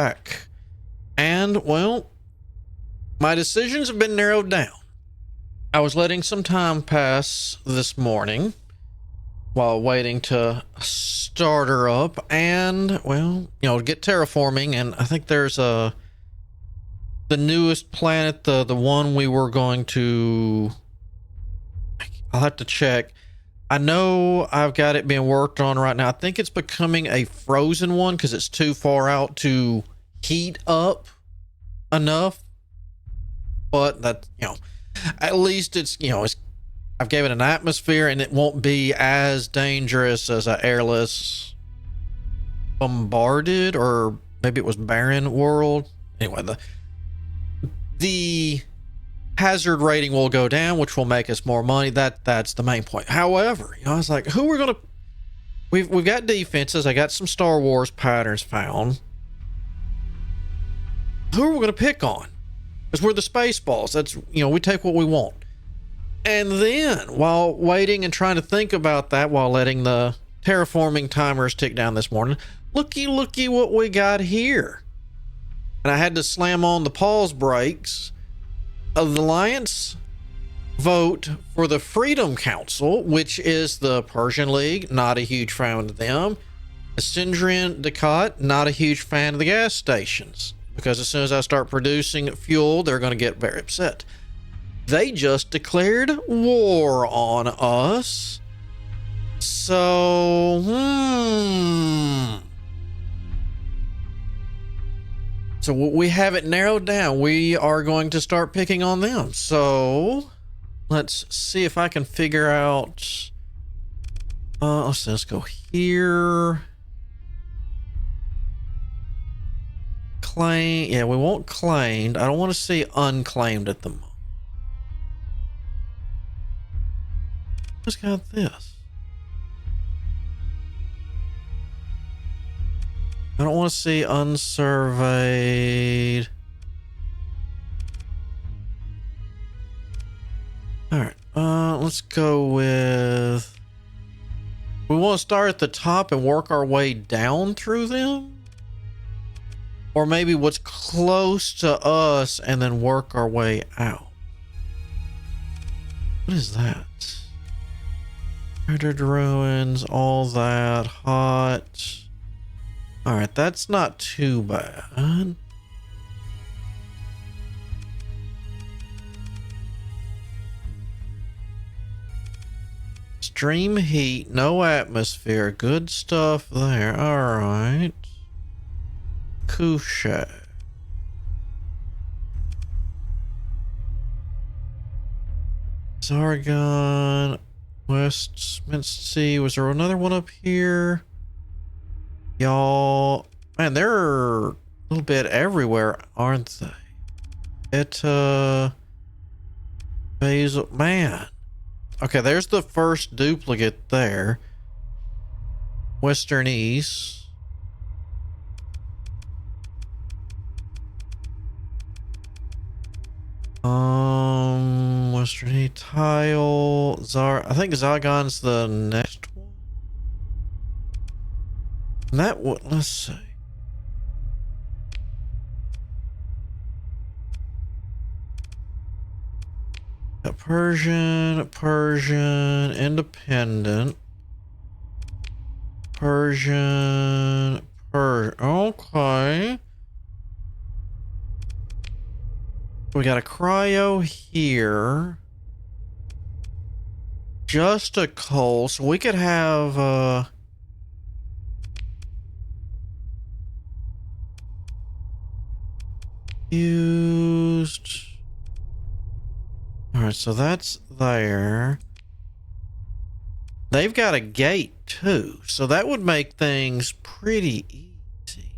back. And, well, my decisions have been narrowed down. I was letting some time pass this morning while waiting to start her up and, well, you know, get terraforming. And I think there's the newest planet, the one we were going to, I'll have to check. I know I've got it being worked on right now. I think it's becoming a frozen one because it's too far out to heat up enough. But that, you know, at least it's, you know, I've gave it an atmosphere and it won't be as dangerous as an airless bombarded, or maybe it was barren world. Anyway, the hazard rating will go down, which will make us more money. That's the main point. However, you know, I was like, who we're gonna, we've got defenses. I got some Star Wars patterns found. Who are we gonna pick on? Because we're the Spaceballs. That's, you know, we take what we want. And then while waiting and trying to think about that, while letting the terraforming timers tick down this morning, looky what we got here. And I had to slam on the pause brakes. The Alliance vote for the Freedom Council, which is the Persian League, not a huge fan of them. The Sindrian Decot, not a huge fan of the gas stations, because as soon as I start producing fuel, they're going to get very upset. They just declared war on us. So, So we have it narrowed down. We are going to start picking on them. So let's see if I can figure out. Let's go here. Claim. Yeah, we want claimed. I don't want to see unclaimed at the moment. Who's got this? I don't want to see unsurveyed. All right, let's go with, we want to start at the top and work our way down through them, or maybe what's close to us and then work our way out. What is that? Murdered ruins, all that, hot. All right, that's not too bad. Stream heat, no atmosphere, good stuff there. All right. Couche. Zargon, Westminster. Was there another one up here? Y'all, man, they're a little bit everywhere, aren't they? Basil, man. Okay, there's the first duplicate there. Western East. Western East tile. I think Zygon's the next one. That what? Let's see. A Persian, independent, Persian. Okay. We got a cryo here. Just a coal, so we could have used. All right, so that's there. They've got a gate too, so that would make things pretty easy.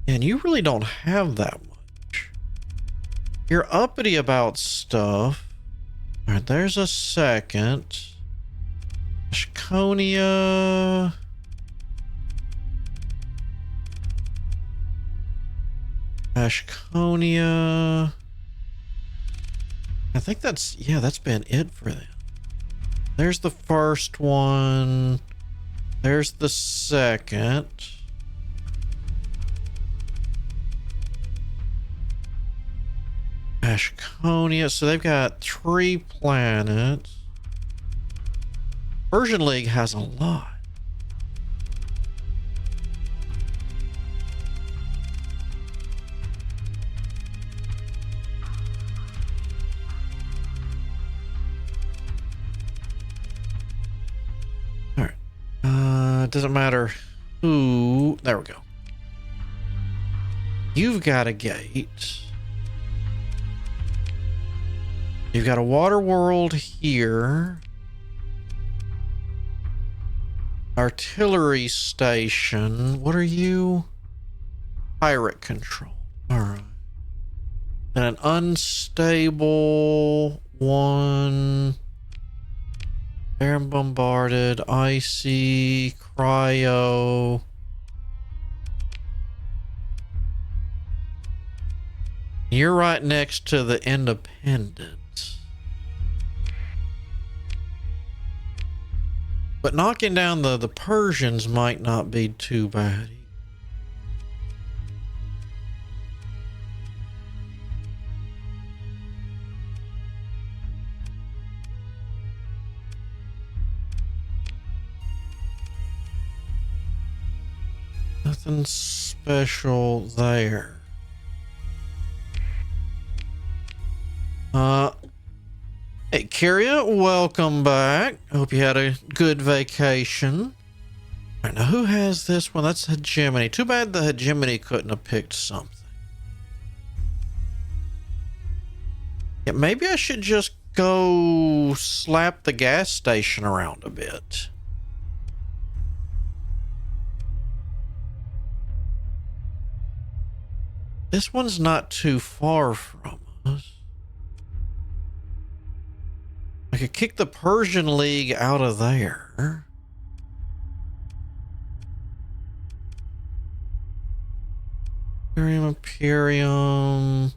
And you really don't have that much. You're uppity about stuff. All right, there's a second. Shkonia. Ashconia. I think that's been it for them. There's the first one. There's the second. Ashconia. So they've got 3 planets. Persian League has a lot. All right. It doesn't matter who. There we go. You've got a gate. You've got a water world here. Artillery station. What are you? Pirate control. All right. And an unstable one. Air bombarded. Icy. Cryo. You're right next to the Independent. But knocking down the Persians might not be too bad. Nothing special there. Hey, Kyria, welcome back. Hope you had a good vacation. All right, now who has this one? That's Hegemony. Too bad the Hegemony couldn't have picked something. Yeah, maybe I should just go slap the gas station around a bit. This one's not too far from us. I could kick the Persian League out of there. Imperium.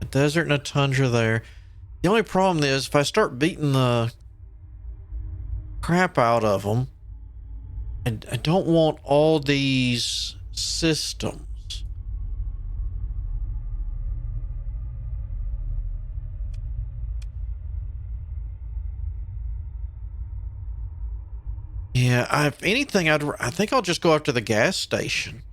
A desert and a tundra there. The only problem is if I start beating the crap out of them, I don't want all these systems. Yeah, if anything, I think I'll just go after the gas station.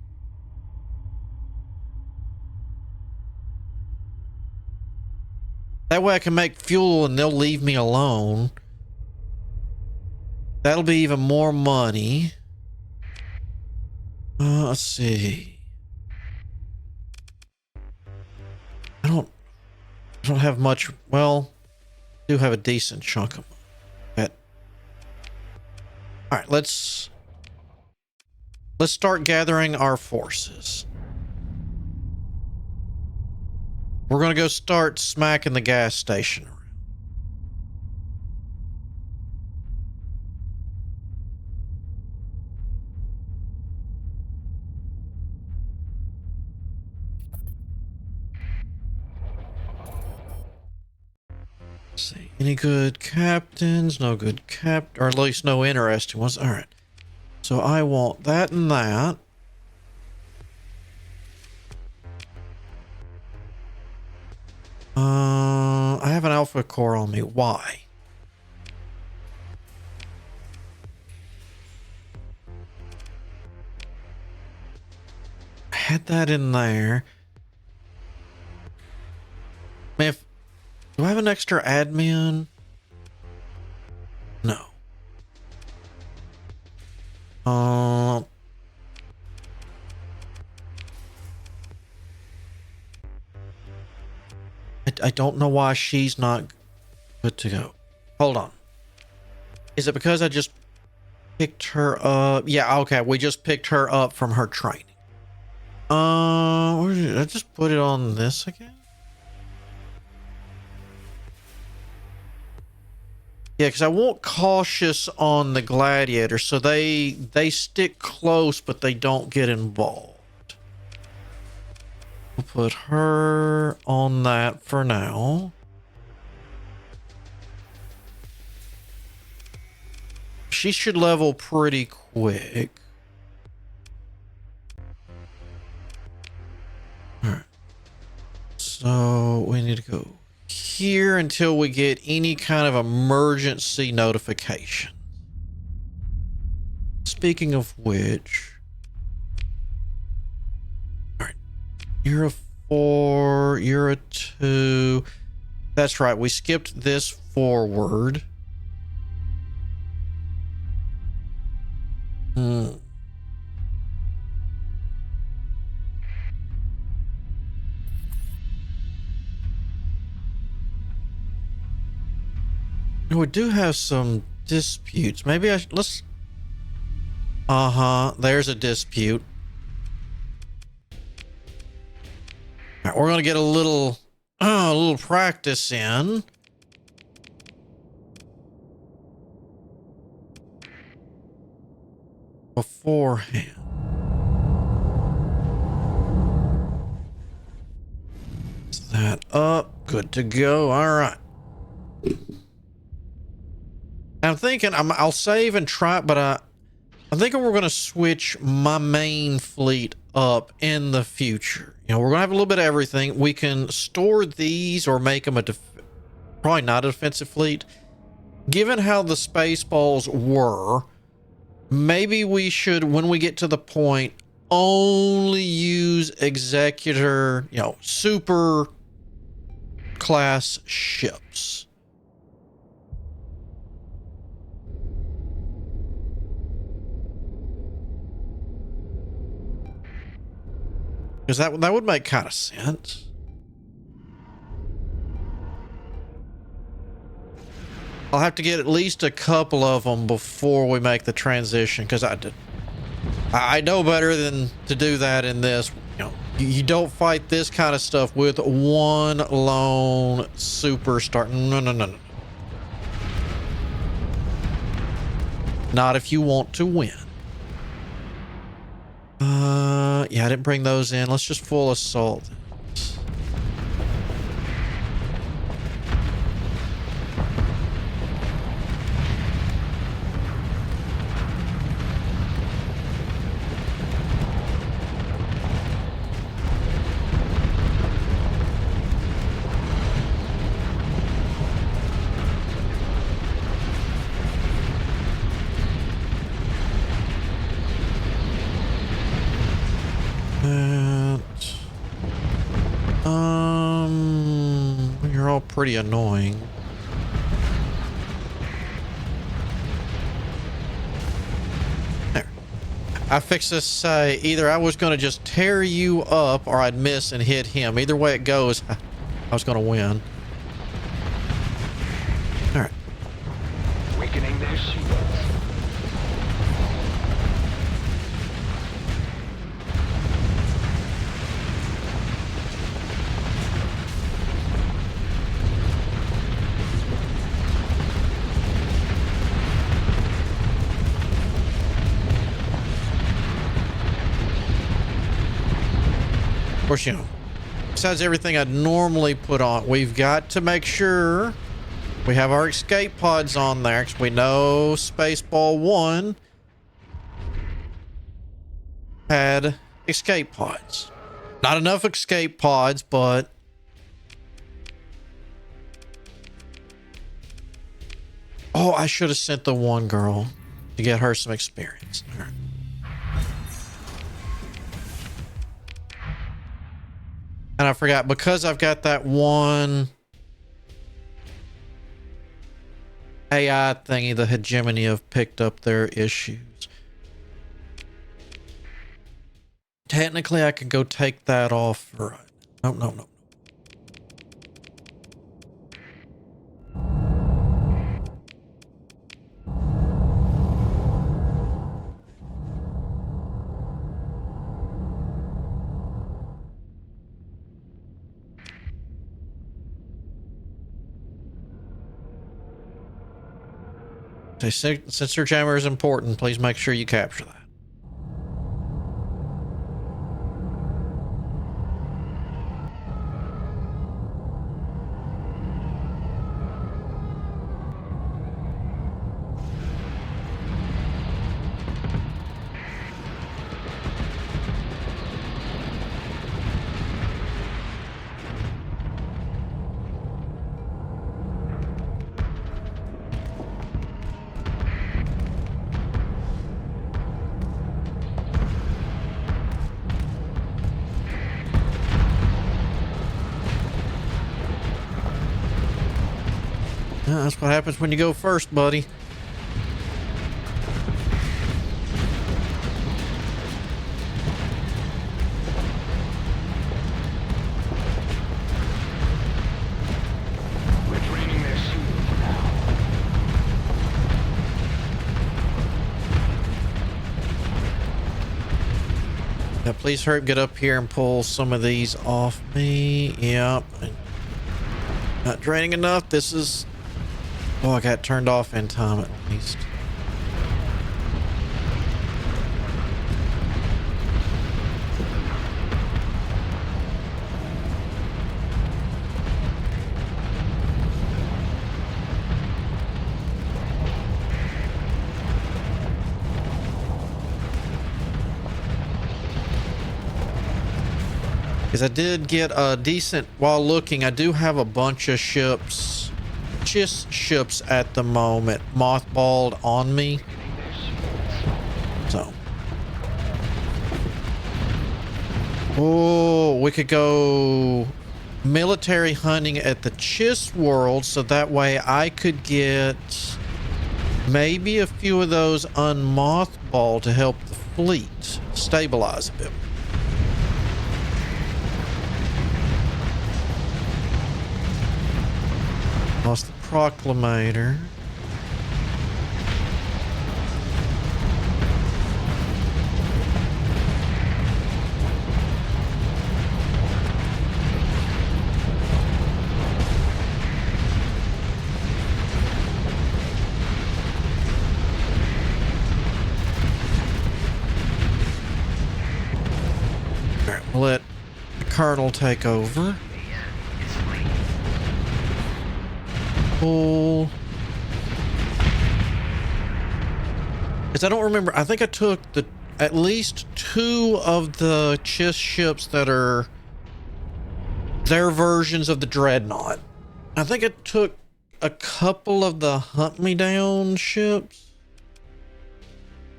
That way I can make fuel and they'll leave me alone. That'll be even more money. Let's see. I don't have much. Well, I do have a decent chunk of that. All right, let's start gathering our forces. We're going to go start smacking the gas station around. Let's see. Any good captains? No good or at least no interesting ones. All right. So I want that and that. I have an alpha core on me. Why? I had that in there. Man, do I have an extra admin? No. I don't know why she's not good to go. Hold on. Is it because I just picked her up? Yeah, okay. We just picked her up from her training. Where did I just put it on this again? Yeah, because I want cautious on the gladiator, so they stick close, but they don't get involved. We'll put her on that for now. She should level pretty quick. All right. So we need to go here until we get any kind of emergency notification. Speaking of which, all right, you're a 4, you're a 2. That's right, we skipped this forward. We do have some disputes. Maybe let's. There's a dispute. All right, we're gonna get a little practice in. Beforehand. Is that up? Good to go. All right. I'm thinking I'll save and try, but I'm thinking we're going to switch my main fleet up in the future. You know, we're going to have a little bit of everything. We can store these or make them probably not a defensive fleet. Given how the Spaceballs were, maybe we should, when we get to the point, only use Executor, you know, super class ships. Because that would make kind of sense. I'll have to get at least a couple of them before we make the transition, because I know better than to do that in this. You know, you don't fight this kind of stuff with one lone superstar. No. Not if you want to win. Yeah, I didn't bring those in. Let's just full assault. You're all pretty annoying. There. I fixed this to say either I was going to just tear you up or I'd miss and hit him. Either way it goes, I was going to win. All right. Weakening their shields. Of course, you know, besides everything I'd normally put on, we've got to make sure we have our escape pods on there, because we know Spaceball 1 had escape pods. Not enough escape pods, but oh, I should have sent the one girl to get her some experience. All right. And I forgot, because I've got that one AI thingy, the hegemony have picked up their issues. Technically, I could go take that off for... No. Sensor jammer is important. Please make sure you capture that. Yeah, that's what happens when you go first, buddy. We're draining their shield for now. Yeah, please hurry, get up here and pull some of these off me. Yep. Not draining enough. This is... Oh, I got turned off in time at least. Because I did get a decent... While looking, I do have a bunch of ships... Just ships at the moment mothballed on me. So... Oh, we could go... military hunting at the Chiss World, so that way I could get... maybe a few of those unmothballed to help the fleet stabilize a bit. Lost the Proclamator. All right, we'll let the Colonel take over. Because I don't remember. I think I took at least 2 of the Chiss ships that are their versions of the Dreadnought. I think I took a couple of the Hunt Me Down ships.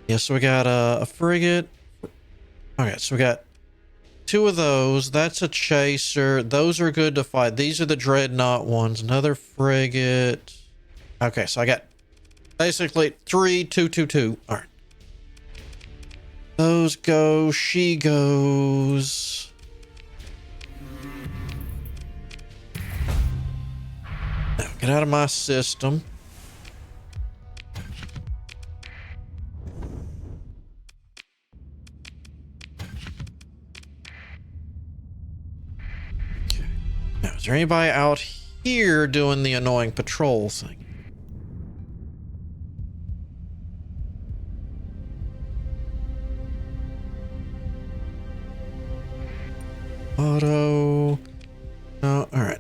Yeah, so we got a frigate. Okay, so we got 2 of those. That's a chaser. Those are good to fight. These are the Dreadnought ones. Another frigate. Okay, so I got basically 3, 2, 2, 2. All right. Those go. She goes. Now, get out of my system. Now, is there anybody out here doing the annoying patrol thing? Auto. No, alright.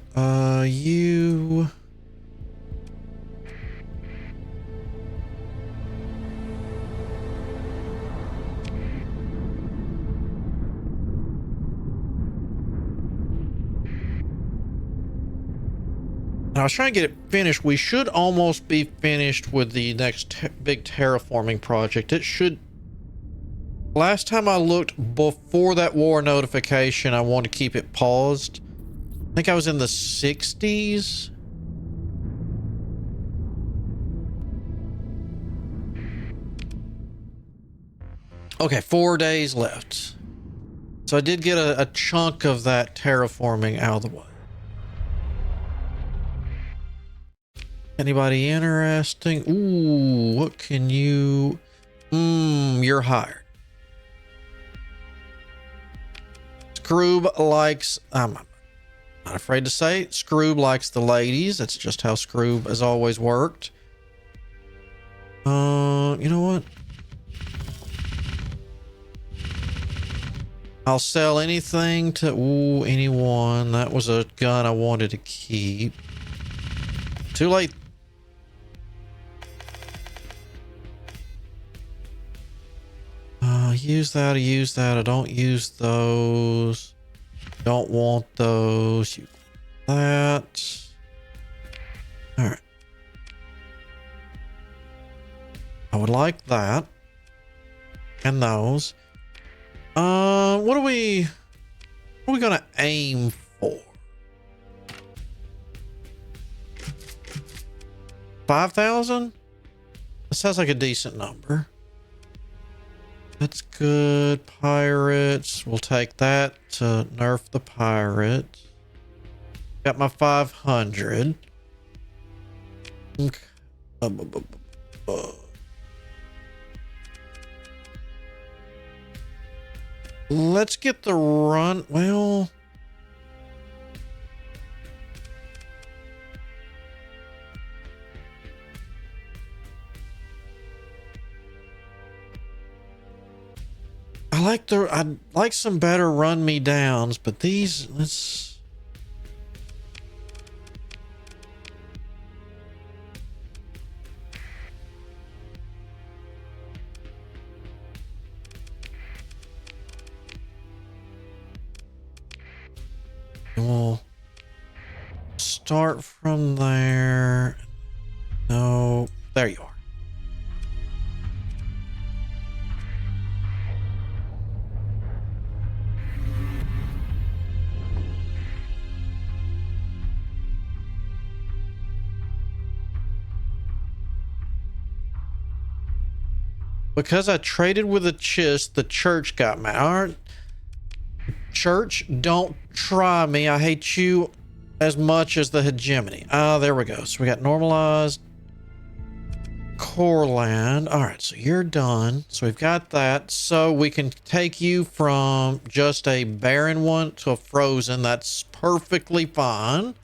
You. I was trying to get it finished. We should almost be finished with the next big terraforming project. It should... Last time I looked before that war notification, I wanted to keep it paused. I think I was in the 60s. Okay, 4 days left. So I did get a chunk of that terraforming out of the way. Anybody interesting? Ooh, what can you... you're hired. Scroob likes... I'm not afraid to say it. Scroob likes the ladies. That's just how Scroob has always worked. You know what? I'll sell anything to anyone. That was a gun I wanted to keep. Too late. Use that. Use that. I don't use those. Don't want those. Use that. All right. I would like that. And those. What are we gonna aim for? 5,000? That sounds like a decent number. That's good. Pirates. We'll take that to nerf the pirate. Got my 500. Okay. Let's get the run. Well, I'd like some better run me downs, but these, let's. We'll start from there. No, there you are. Because I traded with a chist, the church got mad. All right. Church, don't try me. I hate you as much as the hegemony. Ah, there we go. So we got normalized core land. All right, so you're done. So we've got that. So we can take you from just a barren one to a frozen. That's perfectly fine.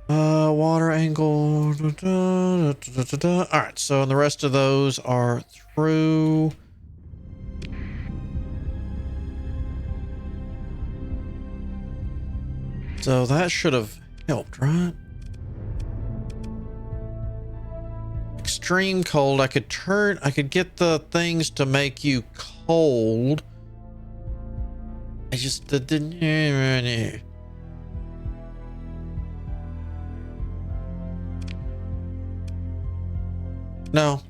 Water angle. All right, so the rest of those are through. So that should have helped, right? Extreme cold. I could get the things to make you cold. I just didn't. No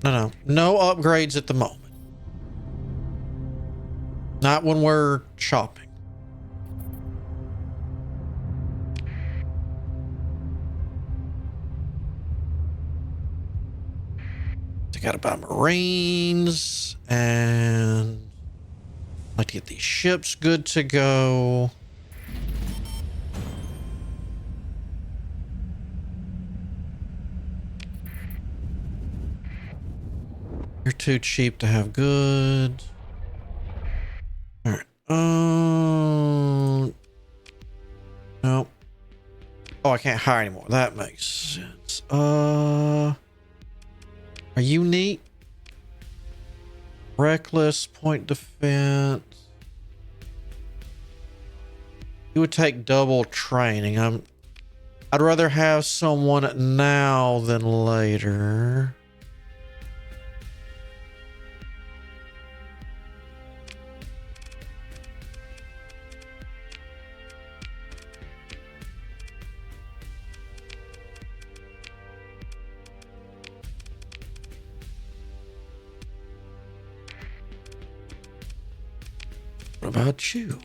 upgrades at the moment. Not when we're shopping. Got to buy Marines, and I'd like to get these ships good to go. You're too cheap to have good. All right. No. Oh, I can't hire anymore. That makes sense. Are you neat? Reckless, point defense. You would take double training. I'd rather have someone now than later. What about you?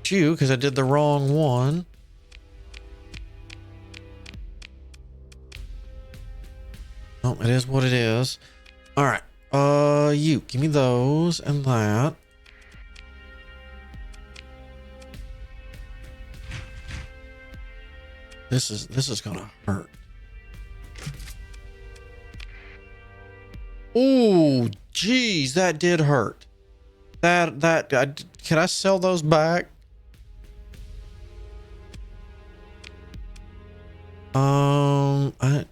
You, because I did the wrong one. Oh, it is what it is. All right. You give me those and that. This is gonna hurt. Ooh, geez, that did hurt. Can I sell those back? I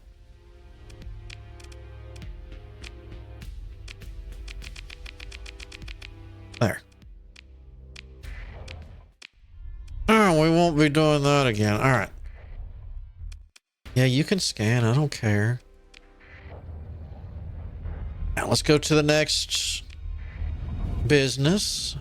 there. Oh, we won't be doing that again. All right. Yeah, you can scan. I don't care. Now let's go to the next business.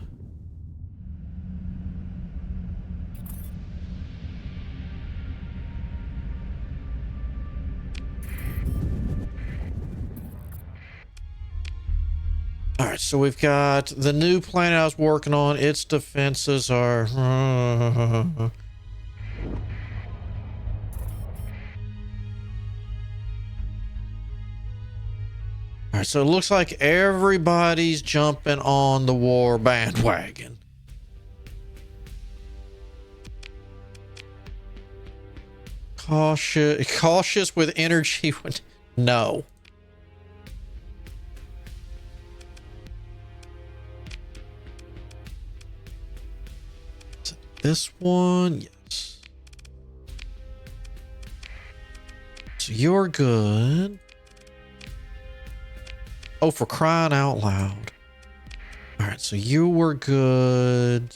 All right, so we've got the new planet I was working on. Its defenses are... All right, so it looks like everybody's jumping on the war bandwagon. Cautious with energy. No. This one, yes. So you're good. Oh, for crying out loud. All right, so you were good.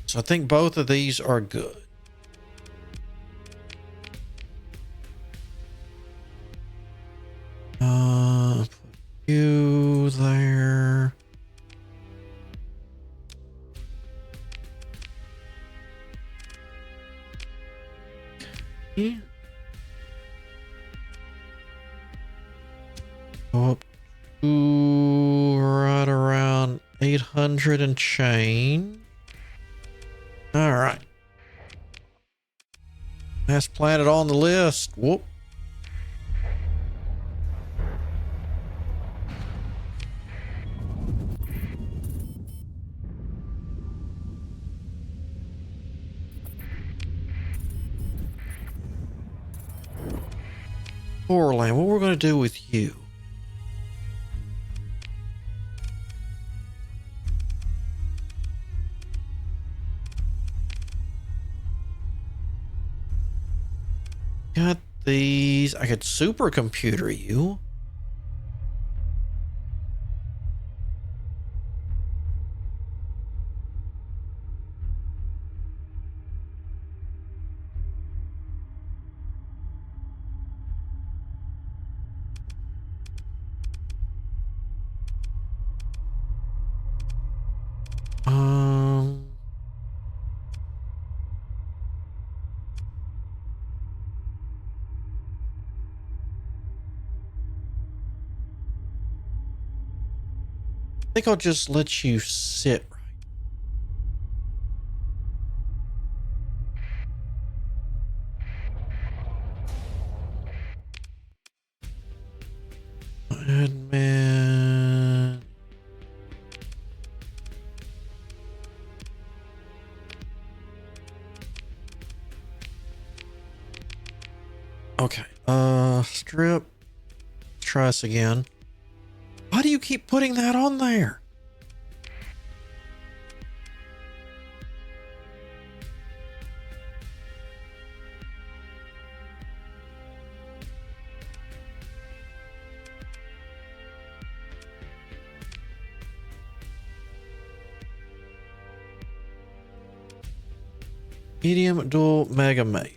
So I think both of these are good. Put you there. Yeah. Go up to right around 800 and change. All right. Last planet on the list. Whoop. Orland, what we're going to do with you? Got these. I could supercomputer you. I think I'll just let you sit right. Admin. Okay. Strip. Let's try this again. Why do you keep putting that on there? Medium dual mega maze.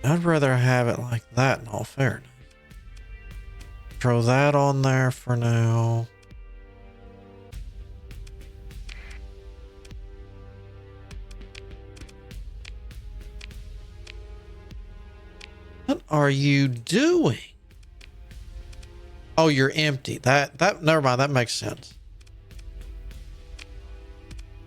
I'd rather have it like that in all fairness. Throw that on there for now. What are you doing? Oh, you're empty. That never mind. That makes sense.